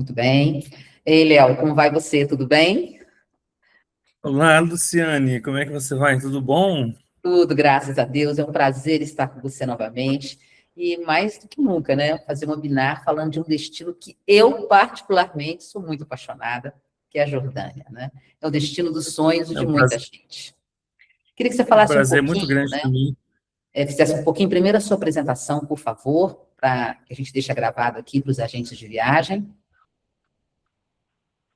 Muito bem. Ei, Léo, como vai você? Tudo bem? Olá, Luciane, como é que você vai? Tudo bom? Tudo, graças a Deus. É um prazer estar com você novamente. E mais do que nunca, né? Fazer um webinar falando de um destino que eu, particularmente, sou muito apaixonada, que é a Jordânia, né? É o destino dos sonhos É de um muita prazer, gente. Queria que você um falasse um prazer muito pouquinho, grande né? para mim. Fizesse um pouquinho primeiro a sua apresentação, por favor, para que a gente deixe gravado aqui para os agentes de viagem.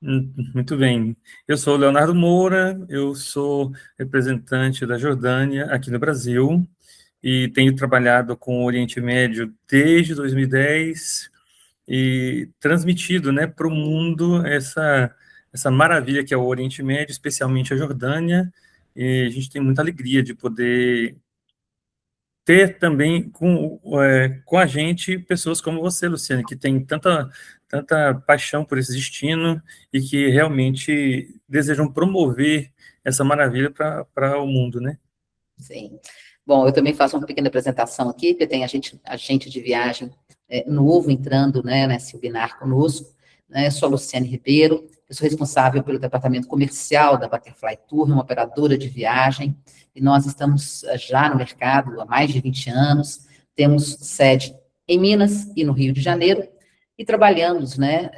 Muito bem. Eu sou o Leonardo Moura, eu sou representante da Jordânia aqui no Brasil e tenho trabalhado com o Oriente Médio desde 2010 e transmitido, né, para o mundo essa maravilha que é o Oriente Médio, especialmente a Jordânia. E a gente tem muita alegria de poder ter também com a gente pessoas como você, Luciane, que tem tanta paixão por esse destino e que realmente desejam promover essa maravilha para o mundo, né? Sim. Bom, eu também faço uma pequena apresentação aqui, porque tem agente de viagem novo entrando, né, nesse webinar conosco. Né? Eu sou a Luciane Ribeiro, eu sou responsável pelo departamento comercial da Butterfly Tour, uma operadora de viagem, e nós estamos já no mercado há mais de 20 anos, temos sede em Minas e no Rio de Janeiro, e trabalhamos, né,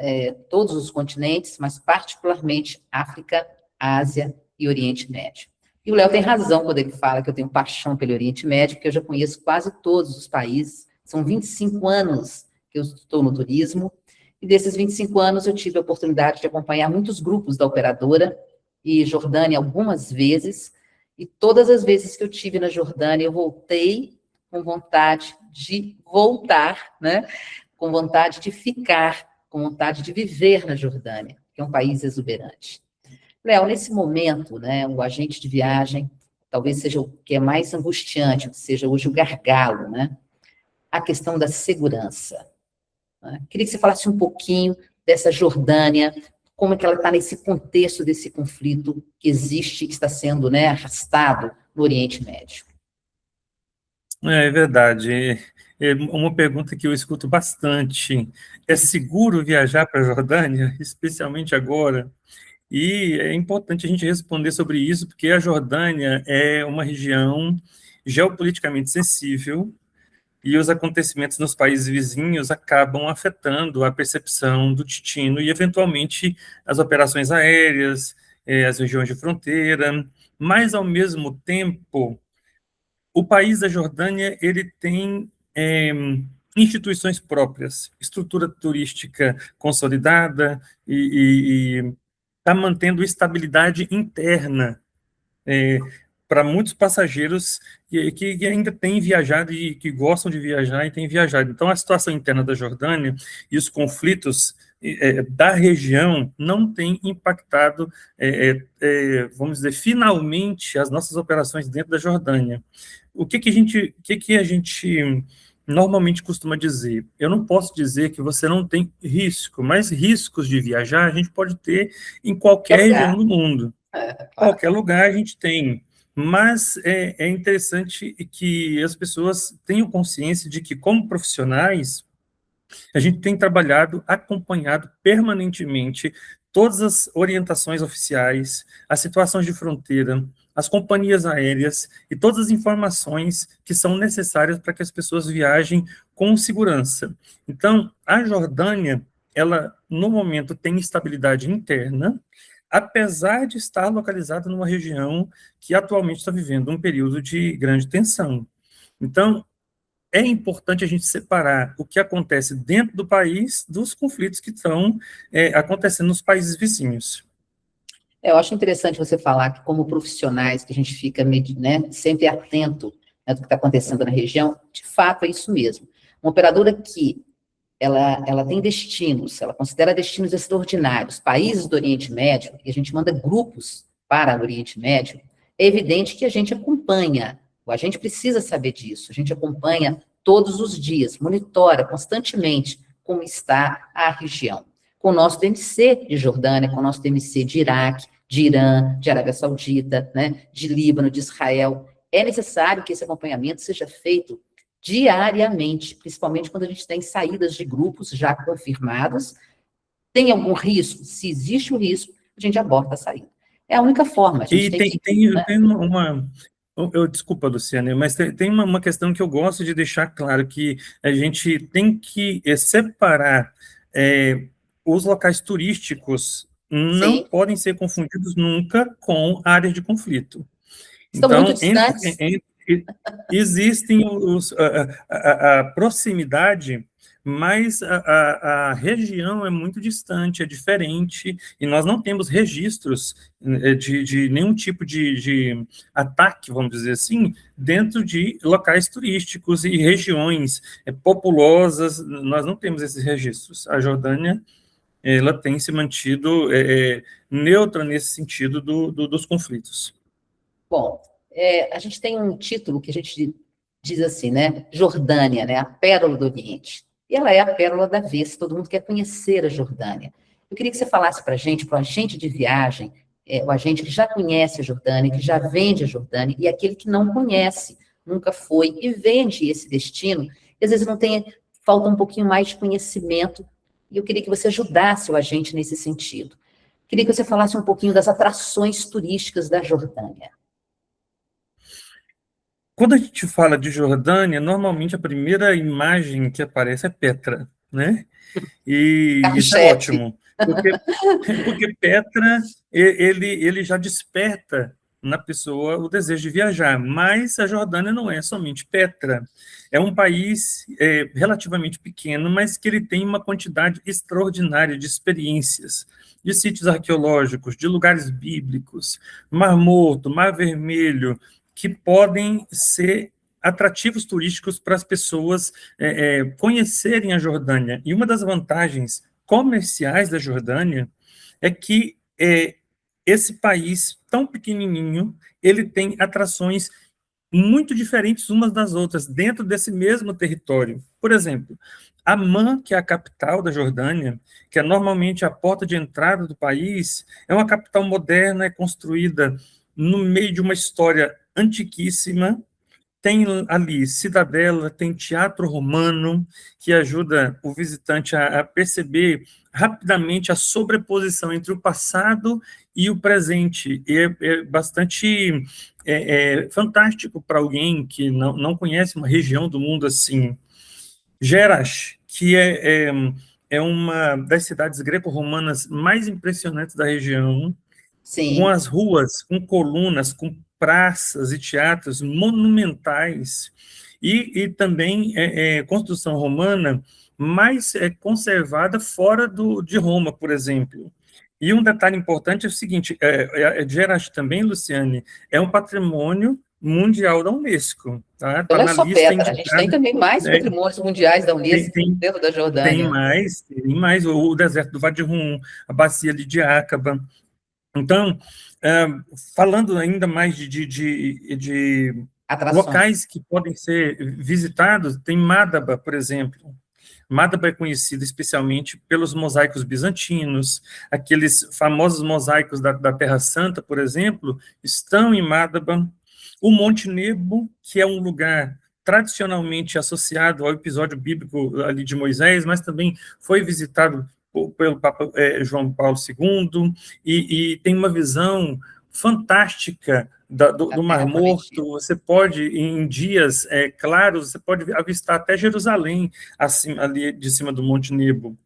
todos os continentes, mas particularmente África, Ásia e Oriente Médio. E o Léo tem razão quando ele fala que eu tenho paixão pelo Oriente Médio, porque eu já conheço quase todos os países. São 25 anos que eu estou no turismo, e desses 25 anos eu tive a oportunidade de acompanhar muitos grupos da operadora, e Jordânia algumas vezes, e todas as vezes que eu tive na Jordânia, eu voltei com vontade de voltar, né? Com vontade de ficar, com vontade de viver na Jordânia, que é um país exuberante. Léo, nesse momento, né, o agente de viagem talvez seja o que é mais angustiante, que seja hoje o gargalo, né? A questão da segurança. Né? Queria que você falasse um pouquinho dessa Jordânia, como é que ela está nesse contexto desse conflito que existe, que está sendo, né, arrastado no Oriente Médio. É verdade. É uma pergunta que eu escuto bastante. É seguro viajar para a Jordânia, especialmente agora? E é importante a gente responder sobre isso, porque a Jordânia é uma região geopoliticamente sensível e os acontecimentos nos países vizinhos acabam afetando a percepção do destino e, eventualmente, as operações aéreas, as regiões de fronteira. Mas, ao mesmo tempo, o país da Jordânia ele tem instituições próprias, estrutura turística consolidada e está mantendo estabilidade interna para muitos passageiros que ainda têm viajado e que gostam de viajar e têm viajado. Então, a situação interna da Jordânia e os conflitos da região não têm impactado, vamos dizer, finalmente, as nossas operações dentro da Jordânia. O que que a gente normalmente costuma dizer? Eu não posso dizer que você não tem risco, mas riscos de viajar a gente pode ter em qualquer região do mundo. Claro. Qualquer lugar a gente tem, mas é interessante que as pessoas tenham consciência de que, como profissionais, a gente tem trabalhado, acompanhado permanentemente todas as orientações oficiais, as situações de fronteira, as companhias aéreas e todas as informações que são necessárias para que as pessoas viajem com segurança. Então, a Jordânia, ela, no momento, tem estabilidade interna, apesar de estar localizada numa região que atualmente está vivendo um período de grande tensão. Então, é importante a gente separar o que acontece dentro do país dos conflitos que estão acontecendo nos países vizinhos. Eu acho interessante você falar que, como profissionais, que a gente fica, né, sempre atento, né, do que está acontecendo na região, de fato é isso mesmo. Uma operadora que ela tem destinos, ela considera destinos extraordinários, países do Oriente Médio, e a gente manda grupos para o Oriente Médio, é evidente que a gente acompanha, a gente precisa saber disso, a gente acompanha todos os dias, monitora constantemente como está a região. Com o nosso DMC de Jordânia, com o nosso DMC de Iraque, de Irã, de Arábia Saudita, né, de Líbano, de Israel, é necessário que esse acompanhamento seja feito diariamente, principalmente quando a gente tem saídas de grupos já confirmados, Tem algum risco? Se existe o risco, a gente aborta a saída. É a única forma, a gente E tem que... tem desculpa, Luciane, mas tem uma questão que eu gosto de deixar claro, que a gente tem que separar os locais turísticos, não Sim, podem ser confundidos nunca com áreas de conflito. estão muito Então, distantes. existem a proximidade, mas a região é muito distante, é diferente, e nós não temos registros de nenhum tipo de ataque, vamos dizer assim, dentro de locais turísticos e regiões populosas, nós não temos esses registros. A Jordânia, ela tem se mantido neutra nesse sentido dos conflitos. Bom, a gente tem um título que a gente diz assim, né? Jordânia, né? A pérola do Oriente. E ela é a pérola da vez, todo mundo quer conhecer a Jordânia. Eu queria que você falasse para a gente, para o agente de viagem, o agente que já conhece a Jordânia, que já vende a Jordânia, e aquele que não conhece, nunca foi, e vende esse destino, e às vezes não tem, falta um pouquinho mais de conhecimento, e eu queria que você ajudasse o agente nesse sentido. Queria que você falasse um pouquinho das atrações turísticas da Jordânia. Quando a gente fala de Jordânia, normalmente a primeira imagem que aparece é Petra, né? E isso é Carro-chefe. ótimo, porque Petra, ele já desperta na pessoa o desejo de viajar, mas a Jordânia não é somente Petra, é um país relativamente pequeno, mas que ele tem uma quantidade extraordinária de experiências, de sítios arqueológicos, de lugares bíblicos, Mar Morto, Mar Vermelho, que podem ser atrativos turísticos para as pessoas conhecerem a Jordânia. E uma das vantagens comerciais da Jordânia é que esse país tão pequenininho, ele tem atrações muito diferentes umas das outras, dentro desse mesmo território. Por exemplo, Amman, que é a capital da Jordânia, que é normalmente a porta de entrada do país, é uma capital moderna, é construída no meio de uma história antiquíssima. Tem ali cidadela, tem teatro romano, que ajuda o visitante a perceber rapidamente a sobreposição entre o passado e o presente. E é bastante fantástico para alguém que não conhece uma região do mundo assim. Gerash, que é uma das cidades greco-romanas mais impressionantes da região, com Sim, as ruas, com colunas, com praças e teatros monumentais, e também construção romana mais conservada fora de Roma, por exemplo. E um detalhe importante é o seguinte, Geracht também, Luciane, é um patrimônio mundial da Unesco, tá? então Está não é na só lista Petra, a gente tem indicada, também mais né? patrimônios mundiais da tem, Unesco tem, dentro da Jordânia. tem mais, o deserto do Wadi Rum, a bacia ali de Aqaba. Então, falando ainda mais de Atrações. locais que podem ser visitados, tem Madaba, por exemplo. Madaba é conhecida especialmente pelos mosaicos bizantinos, aqueles famosos mosaicos da Terra Santa, por exemplo, estão em Madaba. O Monte Nebo, que é um lugar tradicionalmente associado ao episódio bíblico ali de Moisés, mas também foi visitado pelo Papa João Paulo II, e tem uma visão fantástica A do Mar Terra Morto. Prometida. Você pode, em dias claros, você pode avistar até Jerusalém, assim, ali de cima do Monte Nebo.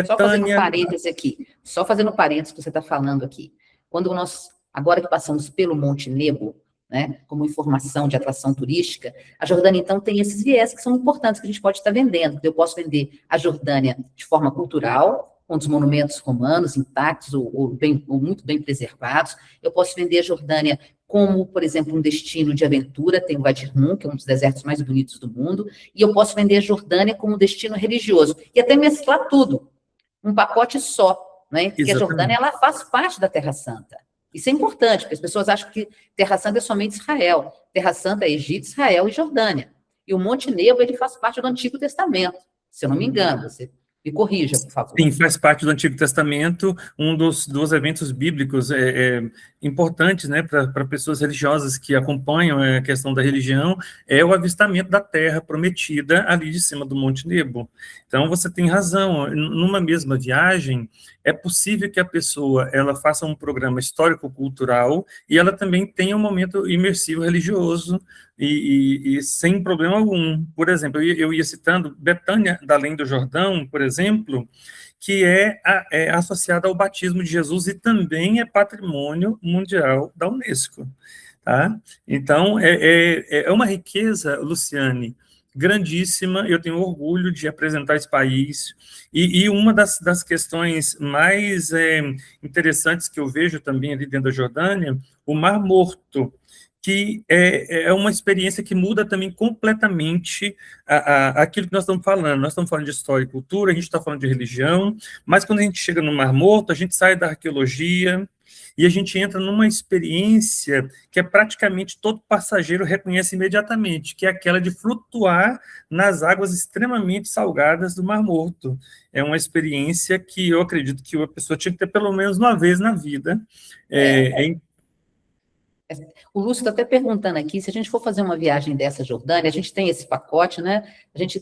Só fazendo um Betânia, parêntese aqui, só fazendo um parêntese que você está falando aqui. Quando nós, agora que passamos pelo Monte Nebo, né, como informação de atração turística, a Jordânia, então, tem esses viés que são importantes, que a gente pode estar vendendo. Eu posso vender a Jordânia de forma cultural, com os monumentos romanos intactos ou muito bem preservados. Eu posso vender a Jordânia como, por exemplo, um destino de aventura, tem o Wadi Rum, que é um dos desertos mais bonitos do mundo, e eu posso vender a Jordânia como um destino religioso, e até mesclar tudo, um pacote só, né? Porque a Jordânia, exatamente. ela faz parte da Terra Santa. Isso é importante, porque as pessoas acham que Terra Santa é somente Israel. Terra Santa é Egito, Israel e Jordânia. E o Monte Nebo, ele faz parte do Antigo Testamento, se eu não me engano. Você Me corrija, por favor. Sim, faz parte do Antigo Testamento, um dos eventos bíblicos importantes, né, para pessoas religiosas que acompanham a questão da religião, é o avistamento da terra prometida ali de cima do Monte Nebo. Então, você tem razão, numa mesma viagem, é possível que a pessoa ela faça um programa histórico-cultural e ela também tenha um momento imersivo religioso e sem problema algum. Por exemplo, eu ia citando Betânia, da Além do Jordão, por exemplo, que é associada ao batismo de Jesus e também é patrimônio mundial da Unesco. Tá? Então, é uma riqueza, Luciane, grandíssima, eu tenho orgulho de apresentar esse país, e uma das questões mais interessantes que eu vejo também ali dentro da Jordânia, o Mar Morto, que é uma experiência que muda também completamente aquilo que nós estamos falando. Nós estamos falando de história e cultura, a gente está falando de religião, mas quando a gente chega no Mar Morto, a gente sai da arqueologia e a gente entra numa experiência que é praticamente todo passageiro reconhece imediatamente, que é aquela de flutuar nas águas extremamente salgadas do Mar Morto. É uma experiência que eu acredito que a pessoa tinha que ter pelo menos uma vez na vida. O Lúcio está até perguntando aqui, se a gente for fazer uma viagem dessa Jordânia, a gente tem esse pacote, né? A gente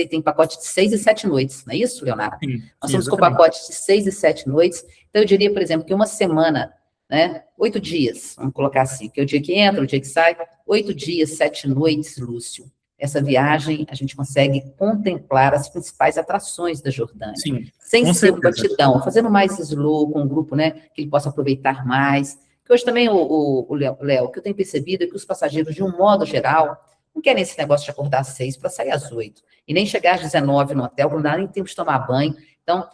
tem pacote de 6 e 7 noites, não é isso, Leonardo? Sim, Nós estamos com o exatamente. pacote de 6 e 7 noites, então eu diria, por exemplo, que uma semana, né? 8 dias, vamos colocar assim, que é o dia que entra, o dia que sai, 8 dias, 7 noites, Lúcio. Essa viagem, a gente consegue contemplar as principais atrações da Jordânia, Sim, sem com ser um certeza. batidão, fazendo mais slow, com um grupo, né? Que ele possa aproveitar mais. Que hoje também, o Léo, o que eu tenho percebido é que os passageiros, de um modo geral, não querem esse negócio de acordar às 6 para sair às 8, e nem chegar às 19 no hotel, não dá nem tempo de tomar banho. Então,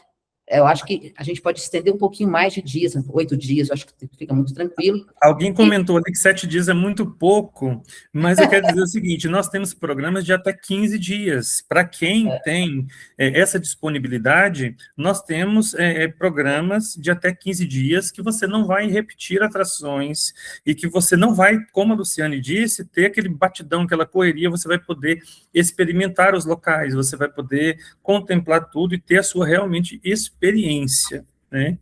eu acho que a gente pode estender um pouquinho mais de dias, 8 dias, eu acho que fica muito tranquilo. Alguém comentou ali que 7 dias é muito pouco, mas eu quero dizer o seguinte, nós temos programas de até 15 dias. Para quem tem essa disponibilidade, nós temos programas de até 15 dias que você não vai repetir atrações e que você não vai, como a Luciane disse, ter aquele batidão, aquela correria, você vai poder experimentar os locais, você vai poder contemplar tudo e ter a sua realmente experiência, né?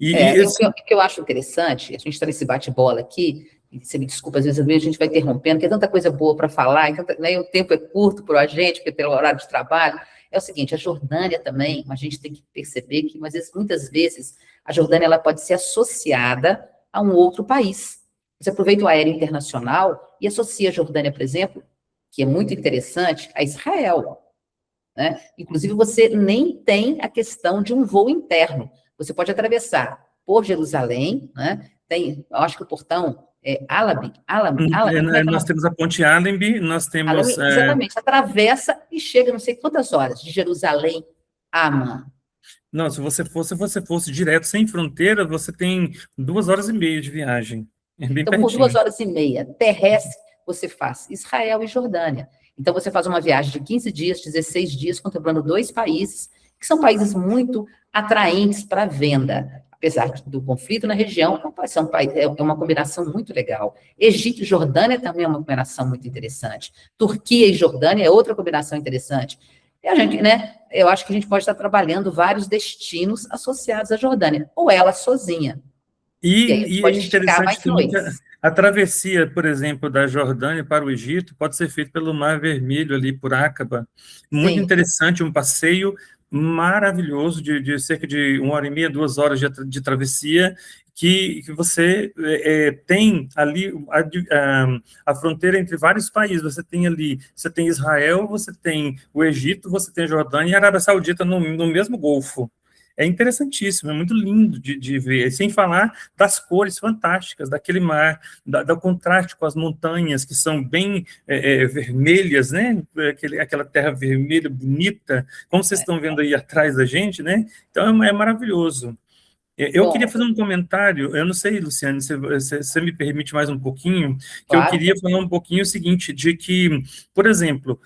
O que eu acho interessante, a gente está nesse bate-bola aqui, e você me desculpa, às vezes a gente vai interrompendo, porque é tanta coisa boa para falar, né, o tempo é curto para a gente, porque pelo horário de trabalho. É o seguinte, a Jordânia também, a gente tem que perceber que, muitas vezes, a Jordânia ela pode ser associada a um outro país. Você aproveita o aéreo internacional e associa a Jordânia, por exemplo, que é muito interessante, a Israel, né? Inclusive, você nem tem a questão de um voo interno. Você pode atravessar por Jerusalém, né? Eu acho que o portão é Alab, nós temos a Ponte Allenby, nós temos... exatamente, atravessa e chega não sei quantas horas, de Jerusalém a Amman. Não, se você fosse direto, sem fronteira, você tem 2 horas e meia de viagem. É bem então, pertinho. por 2 horas e meia, terrestre, você faz Israel e Jordânia. Então, você faz uma viagem de 15 dias, 16 dias, contemplando 2 países, que são países muito atraentes para a venda. Apesar do conflito na região, é uma combinação muito legal. Egito e Jordânia também é uma combinação muito interessante. Turquia e Jordânia é outra combinação interessante. E a gente, né, eu acho que a gente pode estar trabalhando vários destinos associados à Jordânia, ou ela sozinha. E aí a gente pode é esticar interessante mais também que noites. a travessia, por exemplo, da Jordânia para o Egito pode ser feita pelo Mar Vermelho, ali por Acaba. Muito Sim. interessante, um passeio maravilhoso de cerca de 1 hora e meia, 2 horas de travessia, que você tem ali a fronteira entre vários países. Você tem Israel, você tem o Egito, você tem a Jordânia e a Arábia Saudita no mesmo Golfo. É interessantíssimo, é muito lindo de ver, sem falar das cores fantásticas daquele mar, do contraste com as montanhas, que são bem vermelhas, né? Aquela terra vermelha, bonita, como vocês estão vendo aí atrás da gente, né? Então é maravilhoso. Eu queria fazer um comentário, eu não sei, Luciane, se você me permite mais um pouquinho, que eu queria falar um pouquinho o seguinte, de que, por exemplo,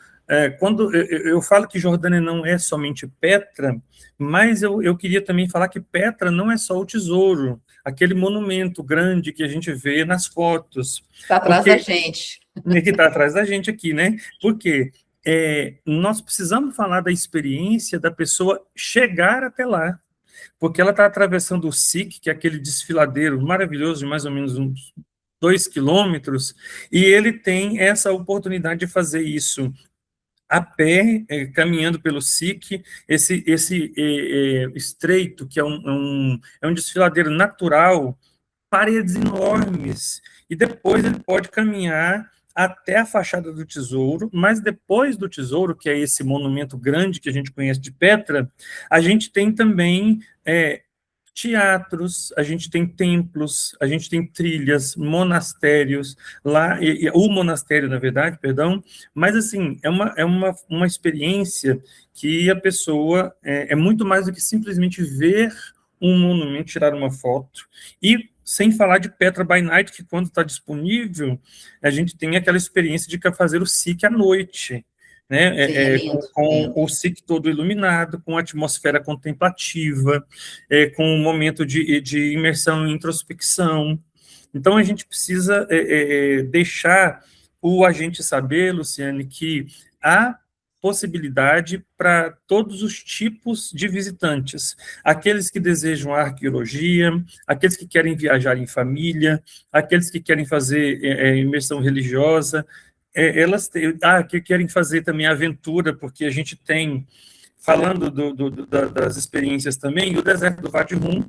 quando eu falo que Jordânia não é somente Petra, mas eu queria também falar que Petra não é só o tesouro, aquele monumento grande que a gente vê nas fotos. Está atrás da gente. Que está atrás da gente aqui, né? Porque nós precisamos falar da experiência da pessoa chegar até lá, porque ela está atravessando o SIC, que é aquele desfiladeiro maravilhoso de mais ou menos uns 2 quilômetros, e ele tem essa oportunidade de fazer isso a pé, caminhando pelo SIC, esse estreito, que é um desfiladeiro natural, paredes enormes, e depois ele pode caminhar até a fachada do Tesouro, mas depois do Tesouro, que é esse monumento grande que a gente conhece de Petra, a gente tem também teatros, a gente tem templos, a gente tem trilhas, monastérios, lá, o monastério, na verdade, perdão, mas, assim, é uma experiência que a pessoa é muito mais do que simplesmente ver um monumento, tirar uma foto, e sem falar de Petra by Night, que quando está disponível, a gente tem aquela experiência de fazer o SIC à noite, né? Sim, é lindo, com lindo. o SIC todo iluminado, com a atmosfera contemplativa, com um momento de imersão e introspecção. Então, a gente precisa deixar o agente saber, Luciane, que há possibilidade para todos os tipos de visitantes, aqueles que desejam a arqueologia, aqueles que querem viajar em família, aqueles que querem fazer imersão religiosa, que querem fazer também aventura, porque a gente tem, falando das experiências também, o deserto do Wadi Rum,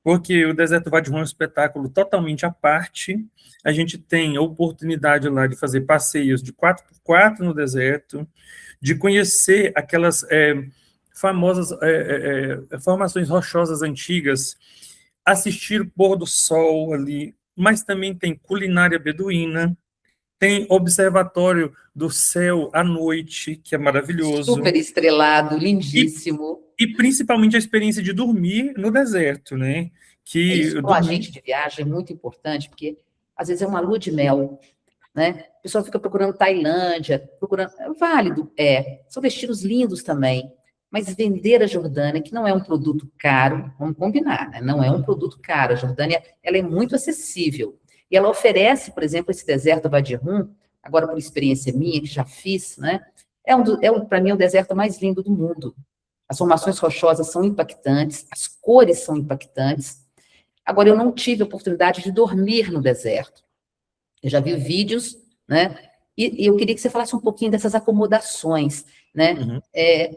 porque o deserto do Wadi Rum é um espetáculo totalmente à parte. A gente tem a oportunidade lá de fazer passeios de 4x4 no deserto, de conhecer aquelas famosas formações rochosas antigas, assistir o pôr do sol ali, mas também tem culinária beduína, tem observatório do céu à noite, que é maravilhoso, Super estrelado, e, lindíssimo. e principalmente a experiência de dormir no deserto, né? Que Isso para o dormir. agente de viagem é muito importante, porque às vezes é uma lua de mel, né? O pessoal fica procurando Tailândia, procurando. É válido, são destinos lindos também, mas vender a Jordânia, que não é um produto caro, vamos combinar, né? Não é um produto caro. A Jordânia, ela é muito acessível. E ela oferece, por exemplo, esse deserto Wadi Rum, agora por experiência minha, que já fiz, né? Para mim, é o deserto mais lindo do mundo. As formações rochosas são impactantes, as cores são impactantes. Agora, eu não tive a oportunidade de dormir no deserto. Eu já vi vídeos, né? E eu queria que você falasse um pouquinho dessas acomodações, né? Uhum.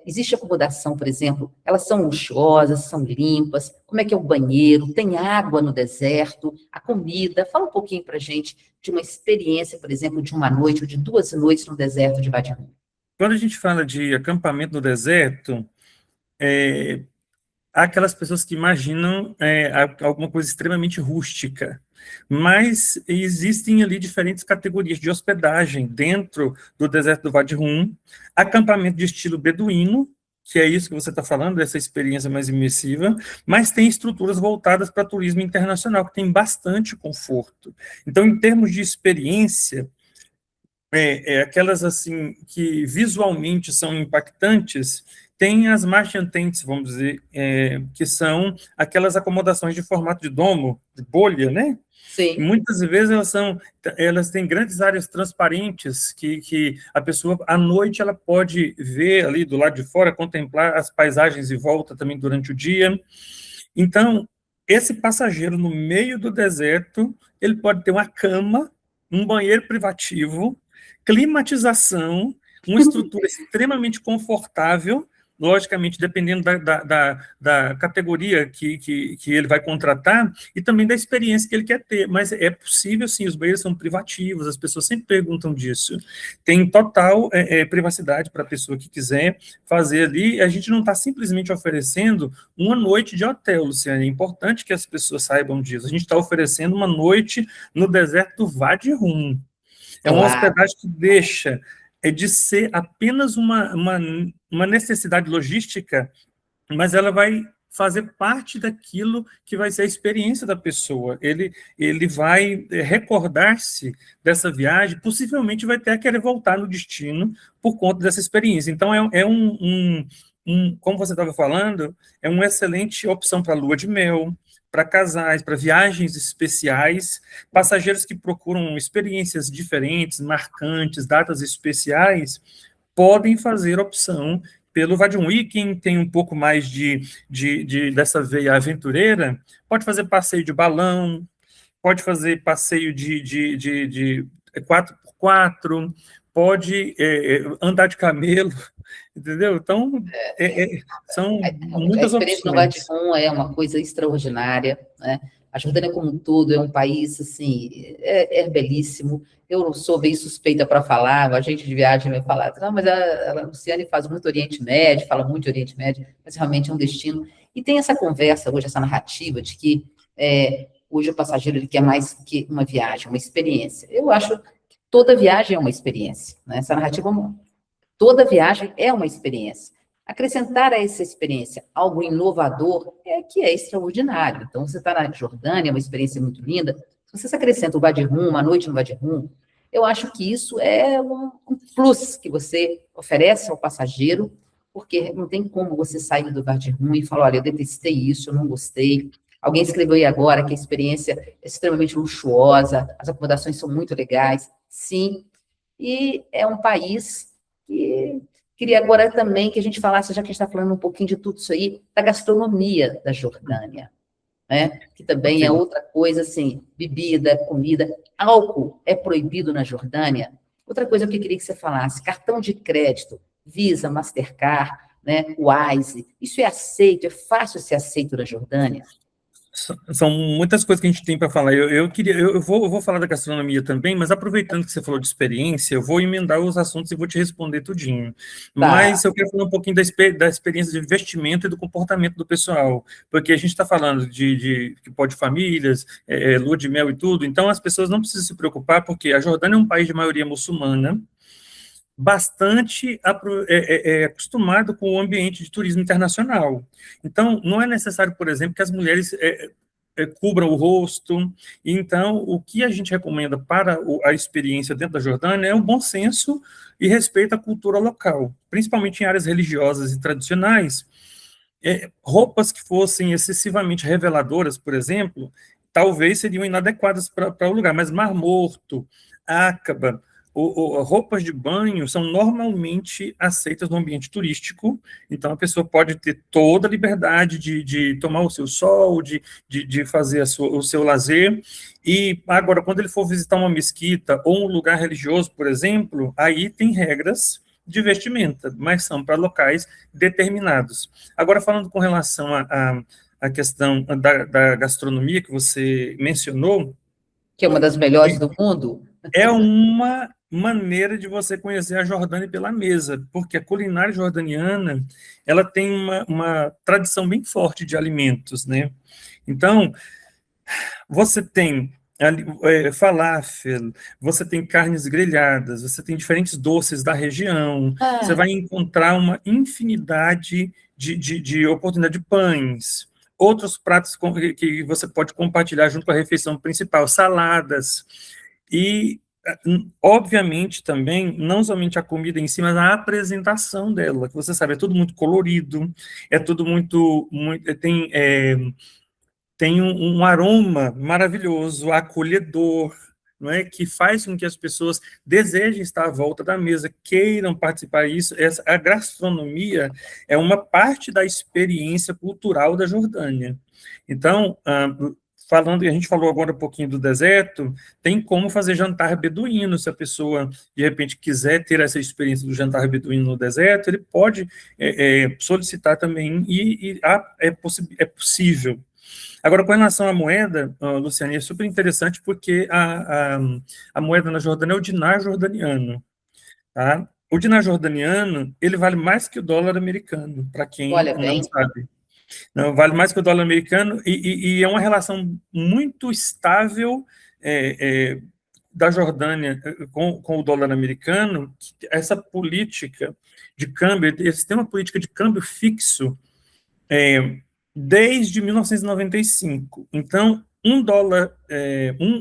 Existe acomodação, por exemplo, elas são luxuosas, são limpas, como é que é o banheiro, tem água no deserto, a comida. Fala um pouquinho para a gente de uma experiência, por exemplo, de uma noite ou de 2 noites no deserto de Wadi Rum. Quando a gente fala de acampamento no deserto, há aquelas pessoas que imaginam alguma coisa extremamente rústica, mas existem ali diferentes categorias de hospedagem dentro do deserto do Wadi Rum, acampamento de estilo beduíno, que é isso que você está falando, essa experiência mais imersiva, mas tem estruturas voltadas para turismo internacional, que tem bastante conforto. Então, em termos de experiência, aquelas assim que visualmente são impactantes, tem as marching tents, vamos dizer, que são aquelas acomodações de formato de domo, de bolha, né? E Sim. muitas vezes elas têm grandes áreas transparentes que a pessoa, à noite, ela pode ver ali do lado de fora, contemplar as paisagens em volta também durante o dia. Então, esse passageiro no meio do deserto, ele pode ter uma cama, um banheiro privativo, climatização, uma estrutura extremamente confortável, logicamente, dependendo da categoria que ele vai contratar e também da experiência que ele quer ter. Mas é possível, sim, os banheiros são privativos, as pessoas sempre perguntam disso. Tem total privacidade para a pessoa que quiser fazer ali. A gente não está simplesmente oferecendo uma noite de hotel, Luciane. É importante que as pessoas saibam disso. A gente está oferecendo uma noite no deserto do Wadi Rum. É uma Claro. hospedagem que deixa de ser apenas uma necessidade logística, mas ela vai fazer parte daquilo que vai ser a experiência da pessoa. Ele vai recordar-se dessa viagem, possivelmente vai até querer voltar no destino por conta dessa experiência. Então, como você estava falando, é uma excelente opção para lua de mel, para casais, para viagens especiais, passageiros que procuram experiências diferentes, marcantes, datas especiais, podem fazer opção pelo Wadi Rum. E quem tem um pouco mais dessa veia aventureira, pode fazer passeio de balão, pode fazer passeio de 4x4, pode andar de camelo, entendeu? Então, são A muitas experiência no Wadi opções. Rum é uma coisa extraordinária, né? A Jordânia como um todo é um país, assim, é belíssimo. Eu sou bem suspeita para falar, a gente de viagem vai falar, não, mas a Luciane faz muito Oriente Médio, fala muito de Oriente Médio, mas realmente é um destino. E tem essa conversa hoje, essa narrativa de que hoje o passageiro ele quer mais que uma viagem, uma experiência. Eu acho que toda viagem é uma experiência, né? Essa narrativa, toda viagem é uma experiência. Acrescentar a essa experiência algo inovador é que é extraordinário. Então, você está na Jordânia, é uma experiência muito linda. Se você acrescenta o Wadi Rum, uma noite no Wadi Rum, eu acho que isso é um plus que você oferece ao passageiro, porque não tem como você sair do Wadi Rum e falar, olha, eu detestei isso, eu não gostei. Alguém escreveu aí agora que a experiência é extremamente luxuosa, as acomodações são muito legais. Sim, e é um país que queria agora também que a gente falasse, já que a gente está falando um pouquinho de tudo isso aí, da gastronomia da Jordânia, né? Que também é Ok. outra coisa, assim, bebida, comida. Álcool é proibido na Jordânia. Outra coisa que eu queria que você falasse, cartão de crédito, Visa, Mastercard, né, Wise, isso é aceito, é fácil ser aceito na Jordânia? São muitas coisas que a gente tem para falar. Eu vou falar da gastronomia também, mas aproveitando que você falou de experiência, eu vou emendar os assuntos e vou te responder tudinho. Tá, Mas eu quero falar um pouquinho da experiência de investimento e do comportamento do pessoal, porque a gente está falando de que pode famílias, lua de mel e tudo, então as pessoas não precisam se preocupar, porque a Jordânia é um país de maioria muçulmana, bastante acostumado com o ambiente de turismo internacional. Então, não é necessário, por exemplo, que as mulheres cubram o rosto. Então, o que a gente recomenda para a experiência dentro da Jordânia é o bom senso e respeito à cultura local, principalmente em áreas religiosas e tradicionais. Roupas que fossem excessivamente reveladoras, por exemplo, talvez seriam inadequadas para o lugar, mas Mar Morto, Áqaba, roupas de banho são normalmente aceitas no ambiente turístico, então a pessoa pode ter toda a liberdade de tomar o seu sol, de fazer o seu lazer, e agora, quando ele for visitar uma mesquita ou um lugar religioso, por exemplo, aí tem regras de vestimenta, mas são para locais determinados. Agora, falando com relação à questão da gastronomia que você mencionou, que é uma das melhores do mundo? é uma maneira de você conhecer a Jordânia pela mesa, porque a culinária jordaniana ela tem uma tradição bem forte de alimentos, né? Então, você tem falafel, você tem carnes grelhadas, você tem diferentes doces da região, você Ah, vai encontrar uma infinidade de oportunidade de pães, outros pratos que você pode compartilhar junto com a refeição principal, saladas, e, obviamente, também, não somente a comida em si, mas a apresentação dela, que você sabe, é tudo muito colorido, é tudo muito tem um aroma maravilhoso, acolhedor, não é? Que faz com que as pessoas desejem estar à volta da mesa, queiram participar disso. A gastronomia é uma parte da experiência cultural da Jordânia. Então, falando, e a gente falou agora um pouquinho do deserto, tem como fazer jantar beduíno, se a pessoa, de repente, quiser ter essa experiência do jantar beduíno no deserto, ele pode solicitar também, é possível. Agora, com relação à moeda, Luciane, é super interessante porque a moeda na Jordânia é o dinar jordaniano, tá? O dinar jordaniano, ele vale mais que o dólar americano, para quem olha não bem, sabe. Não, vale mais que o dólar americano e é uma relação muito estável da Jordânia com o dólar americano. Essa política de câmbio, eles têm uma política de câmbio fixo desde 1995. Então, $1,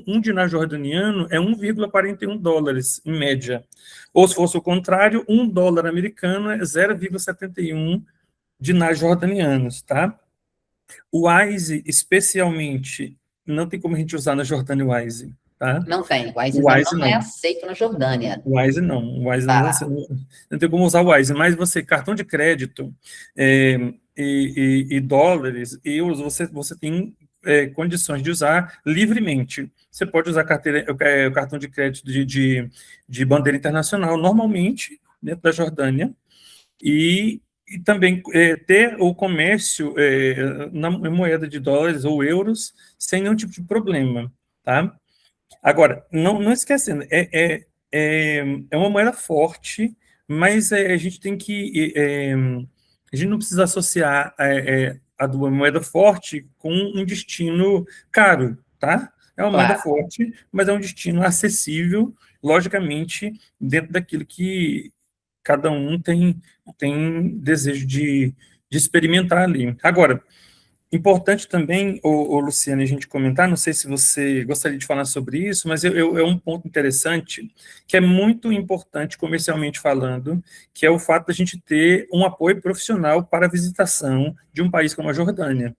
um dinar jordaniano é 1,41 dólares, em média. Ou, se fosse o contrário, $1 americano é 0,71 dinars jordanianos, tá? O Wise, especialmente, não tem como a gente usar na Jordânia o Wise. tá? Não tem. O Wise O ainda Wise não é não. aceito na Jordânia. O Wise não. O Wise não, Tá. não tem como usar o Wise, mas você, cartão de crédito e dólares, euros, você tem condições de usar livremente. Você pode usar cartão de crédito de bandeira internacional, normalmente, dentro da Jordânia, e também ter o comércio na moeda de dólares ou euros sem nenhum tipo de problema, tá? Agora, não esquecendo, é uma moeda forte, mas a gente tem que. A gente não precisa associar a do moeda forte com um destino caro, tá? É uma moeda Claro. forte, mas é um destino acessível, logicamente, dentro daquilo que cada um tem desejo de experimentar ali. Agora, importante também, Luciane, a gente comentar, não sei se você gostaria de falar sobre isso, mas é um ponto interessante, que é muito importante comercialmente falando, que é o fato da gente ter um apoio profissional para a visitação de um país como a Jordânia.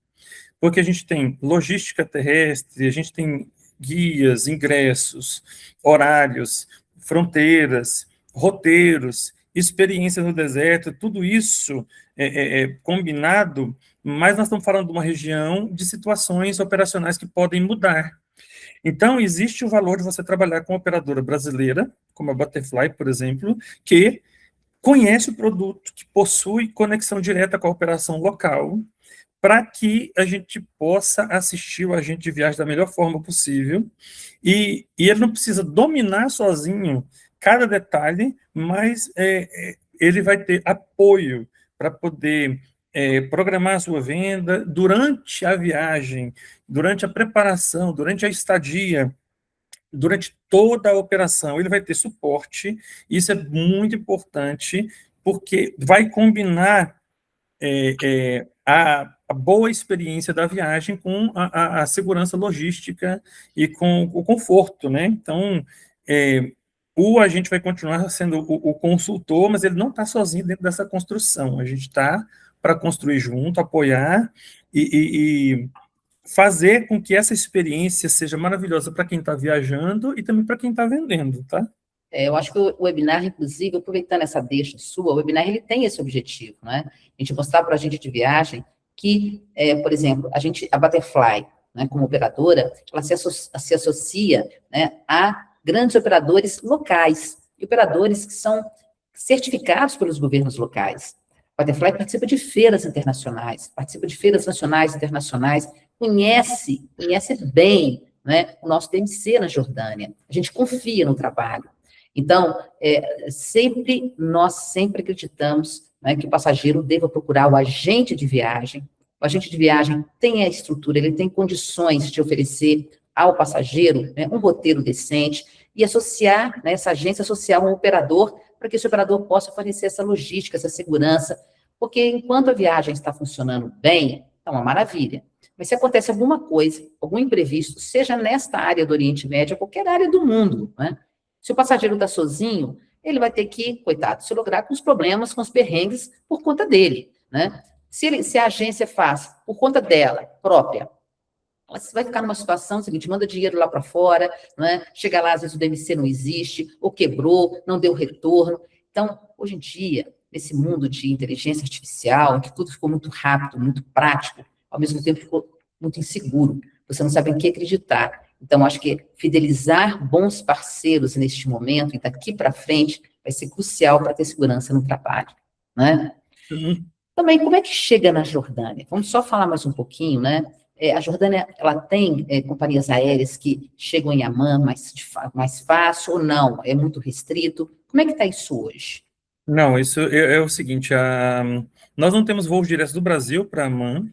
Porque a gente tem logística terrestre, a gente tem guias, ingressos, horários, fronteiras, roteiros, experiência no deserto, tudo isso combinado, mas nós estamos falando de uma região de situações operacionais que podem mudar. Então, existe o valor de você trabalhar com uma operadora brasileira, como a Butterfly, por exemplo, que conhece o produto, que possui conexão direta com a operação local, para que a gente possa assistir o agente de viagem da melhor forma possível. E ele não precisa dominar sozinho cada detalhe, mas ele vai ter apoio para poder programar a sua venda durante a viagem, durante a preparação, durante a estadia, durante toda a operação. Ele vai ter suporte, isso é muito importante, porque vai combinar a boa experiência da viagem com a segurança logística e com o conforto, né? Então, o agente vai continuar sendo o consultor, mas ele não está sozinho dentro dessa construção. A gente está para construir junto, apoiar e fazer com que essa experiência seja maravilhosa para quem está viajando e também para quem está vendendo, tá? Eu acho que o webinar, inclusive, aproveitando essa deixa sua, o webinar ele tem esse objetivo, né? A gente mostrar para a gente de viagem que, por exemplo, a Butterfly, né, como operadora, ela se associa, né, a grandes operadores locais, e operadores que são certificados pelos governos locais. A Butterfly participa de feiras internacionais, participa de feiras nacionais e internacionais, conhece bem, né, o nosso DMC na Jordânia. A gente confia no trabalho. Então, nós sempre acreditamos, né, que o passageiro deva procurar o agente de viagem. O agente de viagem tem a estrutura, ele tem condições de oferecer ao passageiro, né, um roteiro decente e associar, né, essa agência associar um operador para que esse operador possa fornecer essa logística, essa segurança, porque enquanto a viagem está funcionando bem, é uma maravilha. Mas se acontece alguma coisa, algum imprevisto, seja nesta área do Oriente Médio, ou qualquer área do mundo, né? Se o passageiro está sozinho, ele vai ter que, coitado, se lograr com os problemas, com os perrengues, por conta dele, né? Se a agência faz por conta dela, própria, ela vai ficar numa situação seguinte, manda dinheiro lá para fora, né? Chega lá, às vezes o DMC não existe, ou quebrou, não deu retorno. Então, hoje em dia, nesse mundo de inteligência artificial, em que tudo ficou muito rápido, muito prático, ao mesmo tempo ficou muito inseguro. Você não sabe em que acreditar. Então, acho que fidelizar bons parceiros neste momento e daqui para frente vai ser crucial para ter segurança no trabalho, né? Uhum. Também, como é que chega na Jordânia? Vamos só falar mais um pouquinho, né? A Jordânia, ela tem companhias aéreas que chegam em Amman mais fácil ou não? É muito restrito? Como é que está isso hoje? Não, isso é o seguinte, nós não temos voos diretos do Brasil para Amman,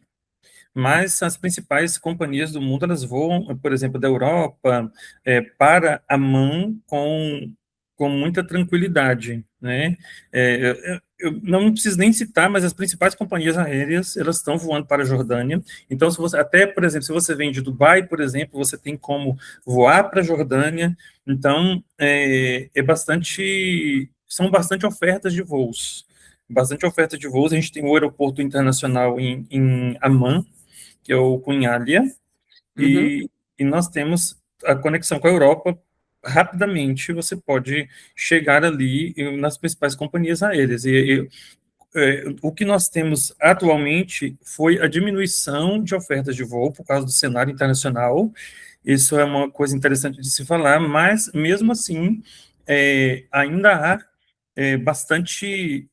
mas as principais companhias do mundo, elas voam, por exemplo, da Europa para Amman com muita tranquilidade, né? Eu não preciso nem citar, mas as principais companhias aéreas, elas estão voando para a Jordânia. Então, se você, até, por exemplo, se você vem de Dubai, por exemplo, você tem como voar para a Jordânia. Então, são bastante ofertas de voos. Bastante oferta de voos. A gente tem o aeroporto internacional em Amman, que é o Cunhalia, Uhum. e nós temos a conexão com a Europa, rapidamente você pode chegar ali nas principais companhias aéreas. O que nós temos atualmente foi a diminuição de ofertas de voo por causa do cenário internacional. Isso é uma coisa interessante de se falar, mas, mesmo assim, ainda há bastante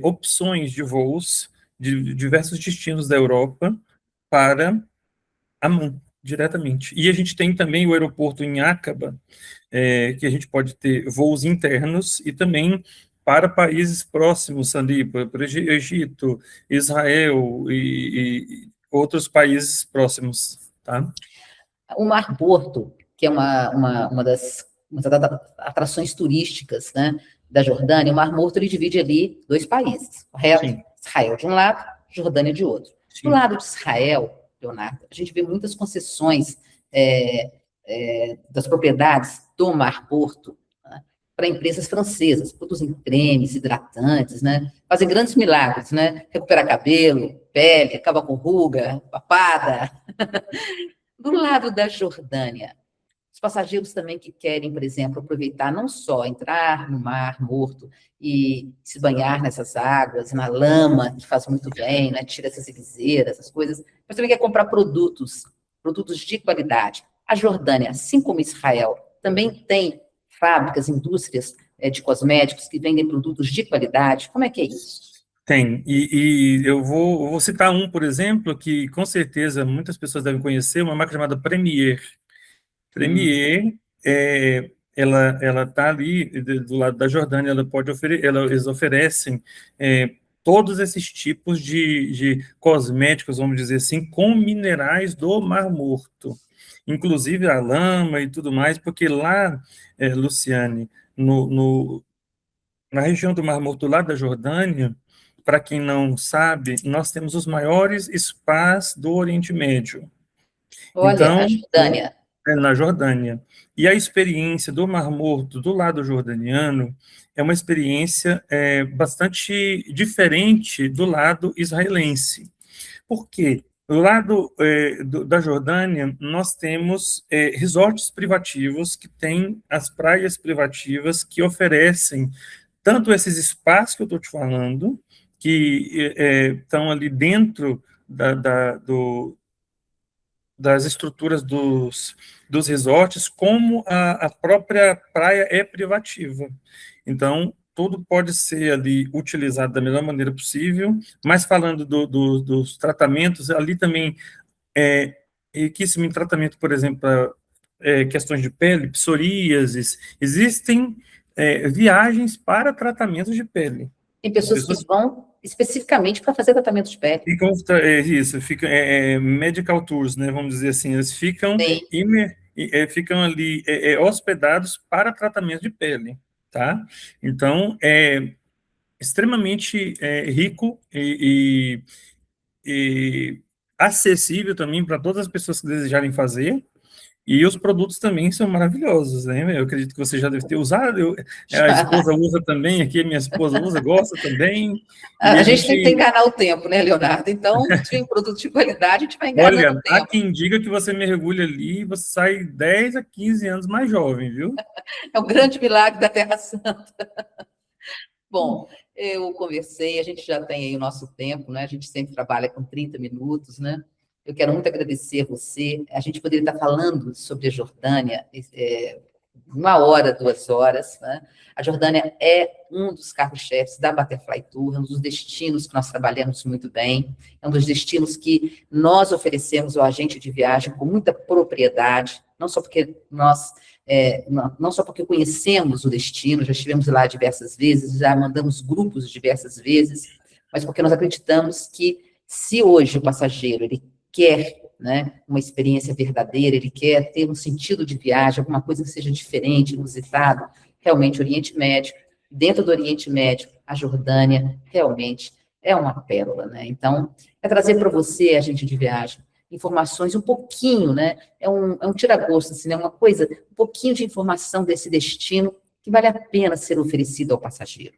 opções de voos de diversos destinos da Europa para Amman, diretamente. E a gente tem também o aeroporto em Aqaba, que a gente pode ter voos internos e também para países próximos ali, para Egito, Israel e outros países próximos, tá? O Mar Morto, que é uma das atrações turísticas, né, da Jordânia, o Mar Morto ele divide ali dois países, correto? Sim, Israel de um lado, Jordânia de outro. Do sim. lado de Israel, Leonardo, a gente vê muitas concessões das propriedades do Mar Morto, né, para empresas francesas, produzem cremes, hidratantes, né? Fazem grandes milagres, né? Recuperar cabelo, pele, acaba com ruga, papada. Do lado da Jordânia, os passageiros também que querem, por exemplo, aproveitar não só entrar no Mar Morto e se banhar nessas águas, na lama, que faz muito bem, né? Tira essas viseiras, essas coisas, mas também quer comprar produtos de qualidade. A Jordânia, assim como Israel, também tem fábricas, indústrias de cosméticos que vendem produtos de qualidade. Como é que é isso? Tem, eu vou citar um, por exemplo, que com certeza muitas pessoas devem conhecer, uma marca chamada Premier. Hum. Premier, ela está ali do lado da Jordânia, eles oferecem todos esses tipos de cosméticos, vamos dizer assim, com minerais do Mar Morto, inclusive a lama e tudo mais, porque lá, Luciane, na região do Mar Morto, lá da Jordânia, para quem não sabe, nós temos os maiores spas do Oriente Médio. Olha, a Então, Jordânia. na Jordânia. E a experiência do Mar Morto do lado jordaniano é uma experiência bastante diferente do lado israelense. Por quê? Do lado da Jordânia, nós temos resorts privativos que têm as praias privativas que oferecem tanto esses espaços que eu estou te falando, que estão ali dentro das estruturas dos resorts, como a própria praia é privativa. Então, tudo pode ser ali utilizado da melhor maneira possível, mas falando dos tratamentos, ali também riquíssimo em tratamento, por exemplo, para questões de pele, psoríases, existem viagens para tratamentos de pele. Tem As pessoas que pessoas vão especificamente para fazer tratamento de pele. ficam, medical tours, né, vamos dizer assim, eles ficam, Tem. ficam ali hospedados para tratamento de pele, tá? Então, é extremamente rico e acessível também para todas as pessoas que desejarem fazer, e os produtos também são maravilhosos, né? Eu acredito que você já deve ter usado, a esposa usa também, aqui a minha esposa usa, gosta também, e A a gente tem que gente... enganar o tempo, né, Leonardo? Então, se vem produto de qualidade, a gente vai enganando o Olha, há tempo. quem diga que você mergulha ali e você sai 10 a 15 anos mais jovem, viu? É o grande milagre da Terra Santa. Bom, eu conversei, a gente já tem aí o nosso tempo, né? A gente sempre trabalha com 30 minutos, né? Eu quero muito agradecer a você. A gente poderia estar falando sobre a Jordânia 1 hora, 2 horas, né? A Jordânia é um dos carros-chefes da Butterfly Tour, é um dos destinos que nós trabalhamos muito bem, é um dos destinos que nós oferecemos ao agente de viagem com muita propriedade, não só porque não só porque conhecemos o destino, já estivemos lá diversas vezes, já mandamos grupos diversas vezes, mas porque nós acreditamos que se hoje o passageiro ele quer, né, uma experiência verdadeira, ele quer ter um sentido de viagem, alguma coisa que seja diferente, inusitado, realmente o Oriente Médio, dentro do Oriente Médio, a Jordânia realmente é uma pérola, né? Então, é trazer para você, agente de viagem, informações um pouquinho, né? É um tira-gosto, assim, né? Uma coisa, um pouquinho de informação desse destino que vale a pena ser oferecido ao passageiro.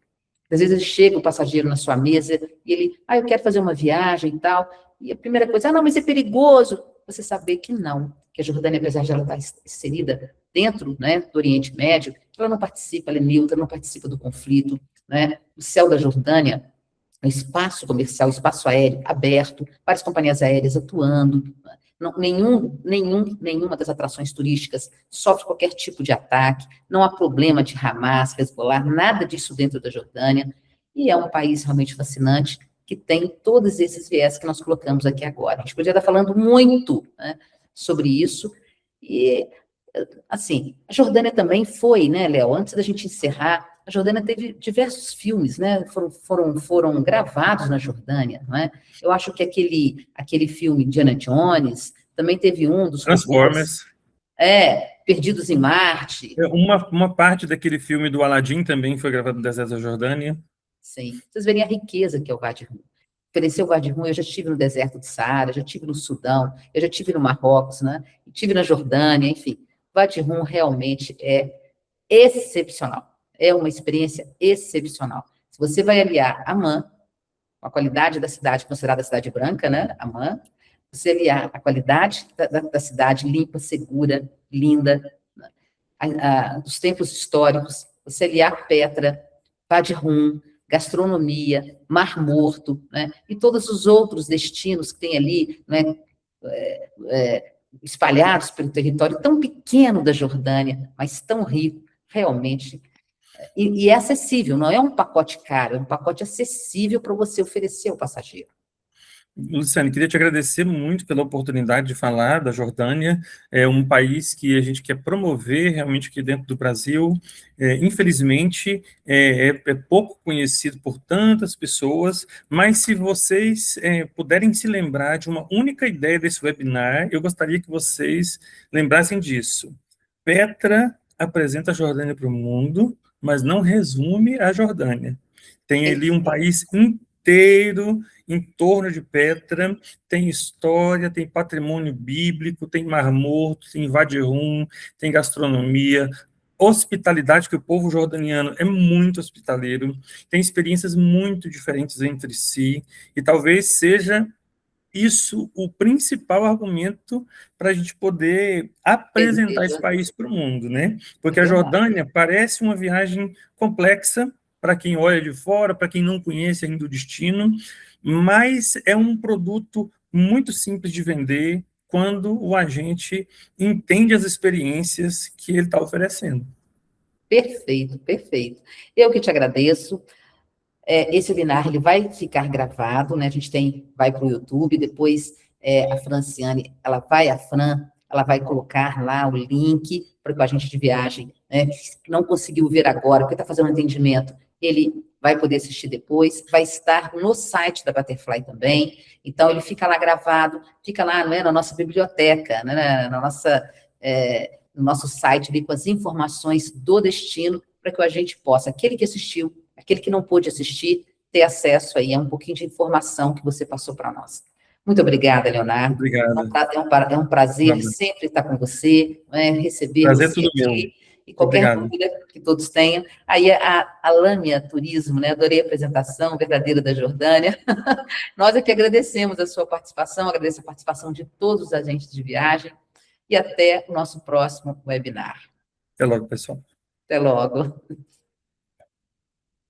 Às vezes chega o passageiro na sua mesa e ele, eu quero fazer uma viagem e tal, e a primeira coisa, não, mas é perigoso. você saber que não, que a Jordânia, apesar de ela estar inserida dentro, né, do Oriente Médio, ela não participa, ela é neutra, não participa do conflito, né? O céu da Jordânia, o espaço comercial, o espaço aéreo aberto, várias companhias aéreas atuando, não, nenhuma das atrações turísticas sofre qualquer tipo de ataque, não há problema de Hamas, Hezbollah, nada disso dentro da Jordânia, e é um país realmente fascinante, que tem todos esses viés que nós colocamos aqui agora. A gente podia estar falando muito, né, sobre isso, e, assim, a Jordânia também foi, né, Léo, antes da gente encerrar, a Jordânia teve diversos filmes, né, foram gravados na Jordânia, não é? Eu acho que aquele filme Indiana Jones, também teve um dos robôs, Transformers. Perdidos em Marte. Uma parte daquele filme do Aladdin também foi gravado no deserto da Jordânia. Sim, vocês verem a riqueza que é o Wadi Rum. Oferecer o Wadi Rum, eu já estive no deserto do Saara, já estive no Sudão, eu já estive no Marrocos, né? Estive na Jordânia, enfim. O Wadi Rum realmente é excepcional. É uma experiência excepcional. Se você vai aliar Amman, a qualidade da cidade, considerada cidade branca, né? Amman, você aliar a qualidade da cidade limpa, segura, linda, dos templos históricos, você aliar Petra, Wadi Rum, gastronomia, Mar Morto, né? E todos os outros destinos que tem ali, né? Espalhados pelo território tão pequeno da Jordânia, mas tão rico, realmente. E é acessível, não é um pacote caro, é um pacote acessível para você oferecer ao passageiro. Luciane, queria te agradecer muito pela oportunidade de falar da Jordânia, é um país que a gente quer promover realmente aqui dentro do Brasil, infelizmente é pouco conhecido por tantas pessoas, mas se vocês puderem se lembrar de uma única ideia desse webinar, eu gostaria que vocês lembrassem disso. Petra apresenta a Jordânia para o mundo, mas não resume a Jordânia. Tem ali um país inteiro em torno de Petra, tem história, tem patrimônio bíblico, tem Mar Morto, tem Wadi Rum, tem gastronomia, hospitalidade, que o povo jordaniano é muito hospitaleiro, tem experiências muito diferentes entre si, e talvez seja isso o principal argumento para a gente poder apresentar esse país para o mundo, né? Porque a Jordânia parece uma viagem complexa para quem olha de fora, para quem não conhece ainda o destino, mas é um produto muito simples de vender quando o agente entende as experiências que ele está oferecendo. Perfeito, perfeito. Eu que te agradeço. Esse webinar ele vai ficar gravado, né? A gente vai para o YouTube, depois a Franciane, ela vai colocar lá o link para o agente de viagem, né? Que não conseguiu ver agora, porque está fazendo um atendimento, ele vai poder assistir depois, vai estar no site da Butterfly também, então ele fica lá gravado, fica lá, né, na nossa biblioteca, né, no nosso site ali com as informações do destino, para que o agente possa, aquele que assistiu, aquele que não pôde assistir, ter acesso aí a um pouquinho de informação que você passou para nós. Muito obrigada, Leonardo. Obrigado. É um prazer sempre estar com você, receber prazer você tudo aqui. Meu. E qualquer dúvida que todos tenham. Aí a Lâmia Turismo, né? Adorei a apresentação verdadeira da Jordânia. Nós é que agradecemos a sua participação, agradeço a participação de todos os agentes de viagem e até o nosso próximo webinar. Até logo, pessoal. Até logo.